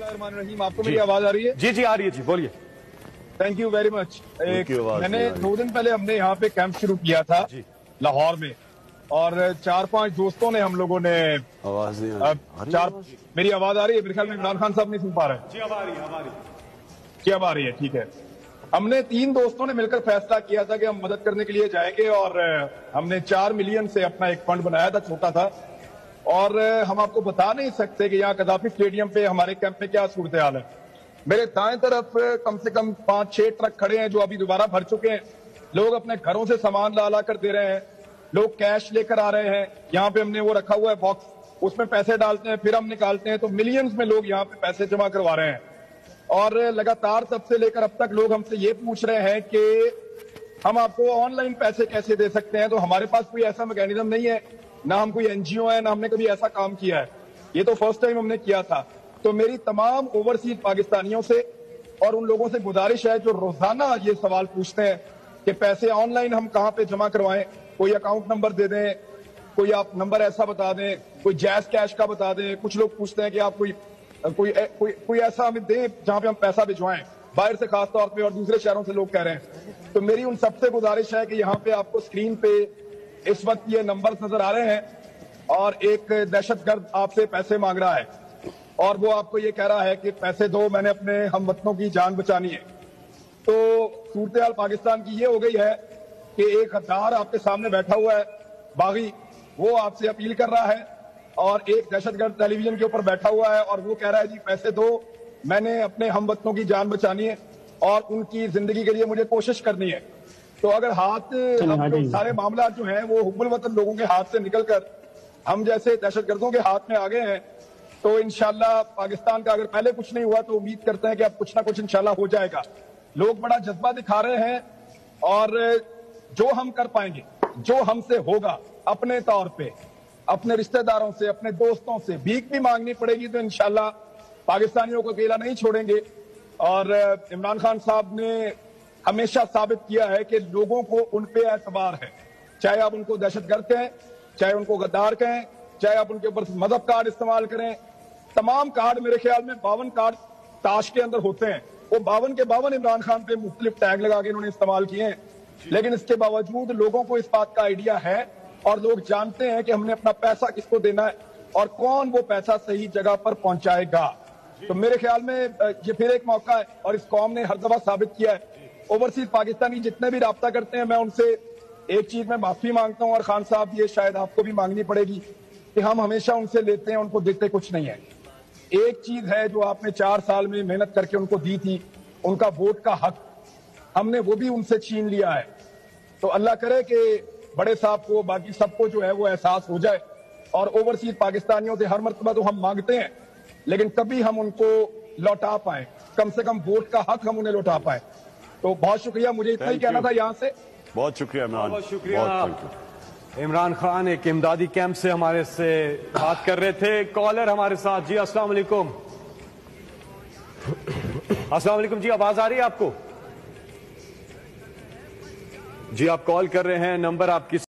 बिस्मिल्लाहिर्रहमानिर्रहीम। आपको मेरी आवाज आ रही है? जी जी आ रही है जी, बोलिए। Thank you very much. मैंने 2 दिन पहले हमने यहाँ पे कैंप शुरू किया था लाहौर में, और 4-5 दोस्तों ने, हम लोगों ने आवाज नहीं आ रही। मेरी आवाज आ रही है? मेरे ख्याल में इमरान खान साहब नहीं सुन पा रहे। जी अब आ रही है, अब आ रही है। जी अब आ रही है, ठीक है। हमने 3 दोस्तों ने मिलकर फैसला किया था कि हम मदद करने के लिए जाएंगे, और हमने 4 मिलियन से अपना एक फंड बनाया था, छोटा था। और हम आपको बता नहीं सकते कि यहाँ कदाफी स्टेडियम पे हमारे कैंप में क्या सूरत हाल है। मेरे दाएं तरफ कम से कम 5-6 ट्रक खड़े हैं जो अभी दोबारा भर चुके हैं। लोग अपने घरों से सामान ला कर दे रहे हैं, लोग कैश लेकर आ रहे हैं। यहाँ पे हमने वो रखा हुआ है बॉक्स, उसमें पैसे डालते हैं, फिर हम निकालते हैं, तो मिलियंस में लोग यहाँ पे पैसे जमा करवा रहे हैं। और लगातार तब से लेकर अब तक लोग हमसे ये पूछ रहे हैं कि हम आपको ऑनलाइन पैसे कैसे दे सकते हैं। तो हमारे पास कोई ऐसा मैकेनिज्म नहीं है, ना हम कोई एनजीओ है, ना हमने कभी ऐसा काम किया है। ये तो फर्स्ट टाइम हमने किया था। तो मेरी तमाम ओवरसीज पाकिस्तानियों से और उन लोगों से गुजारिश है जो रोजाना ये सवाल पूछते हैं कि पैसे ऑनलाइन हम कहाँ पे जमा करवाएं, कोई अकाउंट नंबर दे दें, कोई आप नंबर ऐसा बता दें, कोई जैज कैश का बता दें। कुछ लोग पूछते हैं कि आप कोई ऐसा हमें दें जहां पे हम पैसा भिजवाएं, बाहर से खास तौर पे, और दूसरे शहरों से लोग कह रहे हैं। तो मेरी उन सबसे गुजारिश है कि यहाँ पे आपको स्क्रीन पे इस वक्त ये नंबर नजर आ रहे हैं, और एक दहशतगर्द आपसे पैसे मांग रहा है और वो आपको ये कह रहा है कि पैसे दो, मैंने अपने हमवतनों की जान बचानी है। तो सूरत हाल पाकिस्तान की ये हो गई है कि एक गद्दार आपके सामने बैठा हुआ है, बागी, वो आपसे अपील कर रहा है, और एक दहशतगर्द टेलीविजन के ऊपर बैठा हुआ है और वो कह रहा है जी पैसे दो, मैंने अपने हमवतनों की जान बचानी है और उनकी जिंदगी के लिए मुझे कोशिश करनी है। तो अगर सारे मामला जो है वो हुब्बुल वतन लोगों के हाथ से निकलकर हम जैसे दहशतगर्दों के हाथ में आ गए हैं, तो इंशाल्लाह पाकिस्तान का अगर पहले कुछ नहीं हुआ तो उम्मीद करते हैं कि अब कुछ ना कुछ इंशाल्लाह हो जाएगा। लोग बड़ा जज्बा दिखा रहे हैं, और जो हम कर पाएंगे, जो हमसे होगा, अपने तौर पे अपने रिश्तेदारों से, अपने दोस्तों से भीख भी मांगनी पड़ेगी तो इंशाल्लाह पाकिस्तानियों को अकेला नहीं छोड़ेंगे। और इमरान खान साहब ने हमेशा साबित किया है कि लोगों को उन पे एतबार है, चाहे आप उनको दहशतगर्द कहें, चाहे उनको गद्दार कहें, चाहे आप उनके ऊपर मदद कार्ड इस्तेमाल करें। तमाम कार्ड, मेरे ख्याल में 52 कार्ड ताश के अंदर होते हैं, वो 52 के 52 इमरान खान पे मुख्तलिफ टैग लगा के इन्होंने इस्तेमाल किए हैं। लेकिन इसके बावजूद लोगों को इस बात का आइडिया है और लोग जानते हैं कि हमने अपना पैसा किसको देना है और कौन वो पैसा सही जगह पर पहुंचाएगा। तो मेरे ख्याल में ये फिर एक मौका है, और इस कौम ने हर दफा साबित किया है। ओवरसीज पाकिस्तानी जितने भी राब्ता करते हैं, मैं उनसे एक चीज में माफी मांगता हूं, और खान साहब ये शायद आपको भी मांगनी पड़ेगी कि हम हमेशा उनसे लेते हैं, उनको देते कुछ नहीं है। एक चीज है जो आपने 4 साल में मेहनत करके उनको दी थी, उनका वोट का हक, हमने वो भी उनसे छीन लिया है। तो अल्लाह करे कि बड़े साहब को, बाकी सबको जो है वो एहसास हो जाए, और ओवरसीज पाकिस्तानियों से हर मर्तबा तो हम मांगते हैं, लेकिन कभी हम उनको लौटा पाए, कम से कम वोट का हक हम उन्हें लौटा पाए। तो बहुत शुक्रिया, मुझे इतना ही कहना था यहाँ से। बहुत शुक्रिया इमरान, बहुत शुक्रिया। इमरान खान एक इमदादी कैंप से हमारे से बात कर रहे थे। कॉलर हमारे साथ। जी अस्सलाम वालेकुम। अस्सलाम वालेकुम जी, आवाज आ रही है आपको? जी आप कॉल कर रहे हैं, नंबर आपकी